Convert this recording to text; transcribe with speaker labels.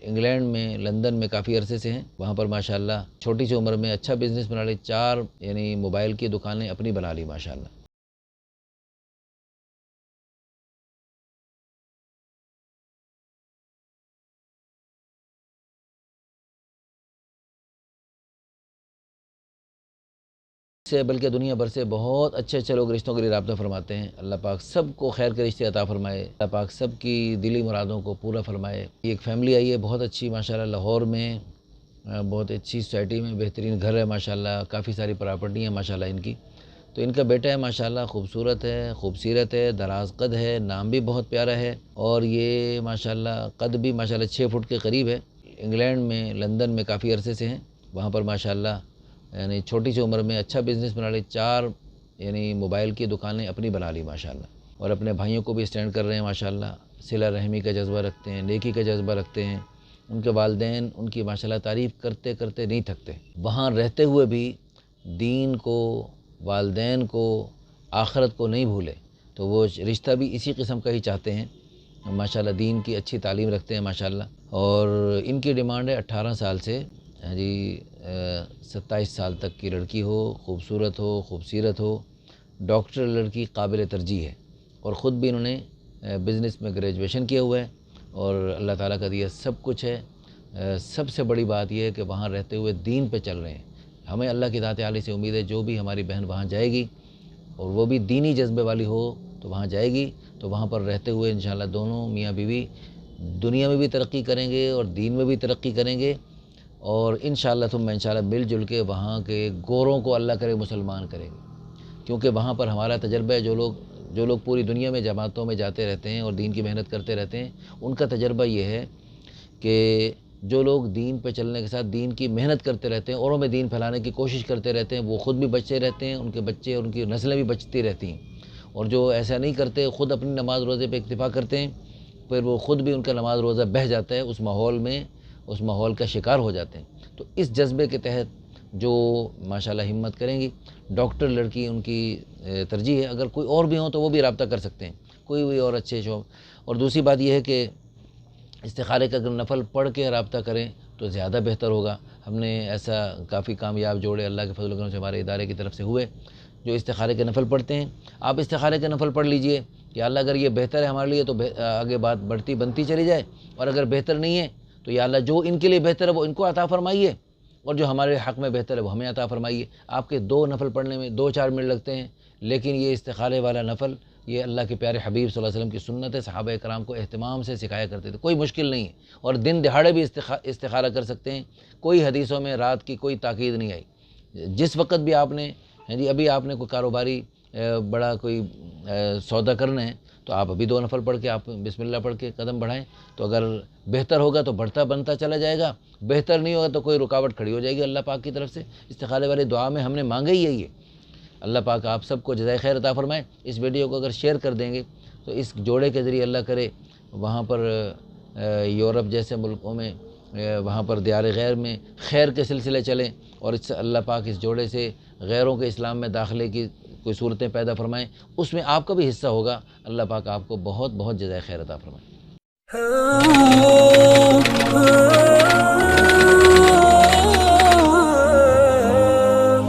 Speaker 1: England میں London میں کافی عرصے سے ہیں، وہاں پر ماشاءاللہ چھوٹی سی عمر میں اچھا بزنس بنا لی، 4 موبائل کی دکانیں اپنی بنا لی ماشاءاللہ۔ سے بلکہ دنیا بھر سے بہت اچھے لوگ رشتوں کے لیے رابطہ فرماتے ہیں۔ اللہ پاک سب کو خیر کے رشتے عطا فرمائے، اللہ پاک سب کی دلی مرادوں کو پورا فرمائے۔ یہ ایک فیملی آئی ہے بہت اچھی ماشاءاللہ، لاہور میں بہت اچھی سوسائٹی میں بہترین گھر ہے ماشاءاللہ، کافی ساری پراپرٹی ہیں ماشاءاللہ ان کی۔ تو ان کا بیٹا ہے ماشاءاللہ، خوبصورت ہے، خوبصیرت ہے، دراز قد ہے، نام بھی بہت پیارا ہے، اور یہ ماشاءاللہ قد بھی ماشاءاللہ 6 فٹ کے قریب ہے۔ انگلینڈ میں لندن میں کافی عرصے سے ہیں، وہاں پر ماشاءاللہ چھوٹی سی عمر میں اچھا بزنس بنا لی، 4 موبائل کی دکانیں اپنی بنا لی ماشاءاللہ، اور اپنے بھائیوں کو بھی اسٹینڈ کر رہے ہیں ماشاءاللہ، صلہ رحمی کا جذبہ رکھتے ہیں، نیکی کا جذبہ رکھتے ہیں۔ ان کے والدین ان کی ماشاءاللہ تعریف کرتے کرتے نہیں تھکتے، وہاں رہتے ہوئے بھی دین کو، والدین کو، آخرت کو نہیں بھولے، تو وہ رشتہ بھی اسی قسم کا ہی چاہتے ہیں ماشاءاللہ، دین کی اچھی تعلیم رکھتے ہیں ماشاءاللہ۔ اور ان کی ڈیمانڈ ہے 18 سال سے 27 سال تک کی لڑکی ہو، خوبصورت ہو، خوبصیرت ہو، ڈاکٹر لڑکی قابل ترجیح ہے، اور خود بھی انہوں نے بزنس میں گریجویشن کیا ہوا ہے، اور اللہ تعالیٰ کا دیا سب کچھ ہے۔ سب سے بڑی بات یہ ہے کہ وہاں رہتے ہوئے دین پہ چل رہے ہیں۔ ہمیں اللہ کی ذات عالی سے امید ہے جو بھی ہماری بہن وہاں جائے گی اور وہ بھی دینی جذبے والی ہو تو وہاں جائے گی، تو وہاں پر رہتے ہوئے انشاءاللہ دونوں میاں بیوی دنیا میں بھی ترقی کریں گے اور دین میں بھی ترقی کریں گے، اور انشاءاللہ ثم انشاءاللہ مل جل کے وہاں کے گوروں کو اللہ کرے مسلمان کریں گے، کیونکہ وہاں پر ہمارا تجربہ ہے، جو لوگ پوری دنیا میں جماعتوں میں جاتے رہتے ہیں اور دین کی محنت کرتے رہتے ہیں، ان کا تجربہ یہ ہے کہ جو لوگ دین پہ چلنے کے ساتھ دین کی محنت کرتے رہتے ہیں، اوروں میں دین پھیلانے کی کوشش کرتے رہتے ہیں، وہ خود بھی بچتے رہتے ہیں، ان کے بچے اور ان کی نسلیں بھی بچتی رہتی ہیں، اور جو ایسا نہیں کرتے، خود اپنی نماز روزے پہ اکتفا کرتے ہیں، پھر وہ خود بھی ان کا نماز روزہ بہہ جاتا ہے، اس ماحول میں، اس ماحول کا شکار ہو جاتے ہیں۔ تو اس جذبے کے تحت جو ماشاءاللہ ہمت کریں گی، ڈاکٹر لڑکی ان کی ترجیح ہے، اگر کوئی اور بھی ہوں تو وہ بھی رابطہ کر سکتے ہیں، کوئی بھی اور اچھے شو۔ اور دوسری بات یہ ہے کہ استخارے کا اگر نفل پڑھ کے رابطہ کریں تو زیادہ بہتر ہوگا۔ ہم نے ایسا کافی کامیاب جوڑے اللہ کے فضل و کرم سے ہمارے ادارے کی طرف سے ہوئے جو استخارے کے نفل پڑھتے ہیں۔ آپ استخارے کے نفل پڑھ لیجئے کہ اللہ اگر یہ بہتر ہے ہمارے لیے تو آگے بات بنتی چلی جائے، اور اگر بہتر نہیں ہے تو یا اللہ جو ان کے لیے بہتر ہے وہ ان کو عطا فرمائیے، اور جو ہمارے حق میں بہتر ہے وہ ہمیں عطا فرمائیے۔ آپ کے 2 نفل پڑھنے میں 2-4 منٹ لگتے ہیں، لیکن یہ استخارے والا نفل، یہ اللہ کے پیارے حبیب صلی اللہ علیہ وسلم کی سنت ہے، صحابہ کرام کو اہتمام سے سکھایا کرتے تھے، کوئی مشکل نہیں ہے، اور دن دہاڑے بھی استخارہ کر سکتے ہیں، کوئی حدیثوں میں رات کی کوئی تاکید نہیں آئی۔ جس وقت بھی آپ نے ابھی آپ نے کوئی کاروباری بڑا کوئی سودا کرنا ہے تو آپ ابھی 2 نفل پڑھ کے آپ بسم اللہ پڑھ کے قدم بڑھائیں، تو اگر بہتر ہوگا تو بڑھتا بنتا چلا جائے گا، بہتر نہیں ہوگا تو کوئی رکاوٹ کھڑی ہو جائے گی اللہ پاک کی طرف سے۔ استخارے والی دعا میں ہم نے مانگا ہی یہی ہے۔ اللہ پاک آپ سب کو جزائے خیر عطا فرمائے۔ اس ویڈیو کو اگر شیئر کر دیں گے تو اس جوڑے کے ذریعے اللہ کرے وہاں پر یورپ جیسے ملکوں میں، وہاں پر دیار غیر میں خیر کے سلسلے چلیں، اور اس سے اللہ پاک اس جوڑے سے غیروں کے اسلام میں داخلے کی کوئی صورتیں پیدا فرمائیں، اس میں آپ کا بھی حصہ ہوگا۔ اللہ پاک آپ کو بہت بہت جزائے خیر عطا فرمائے۔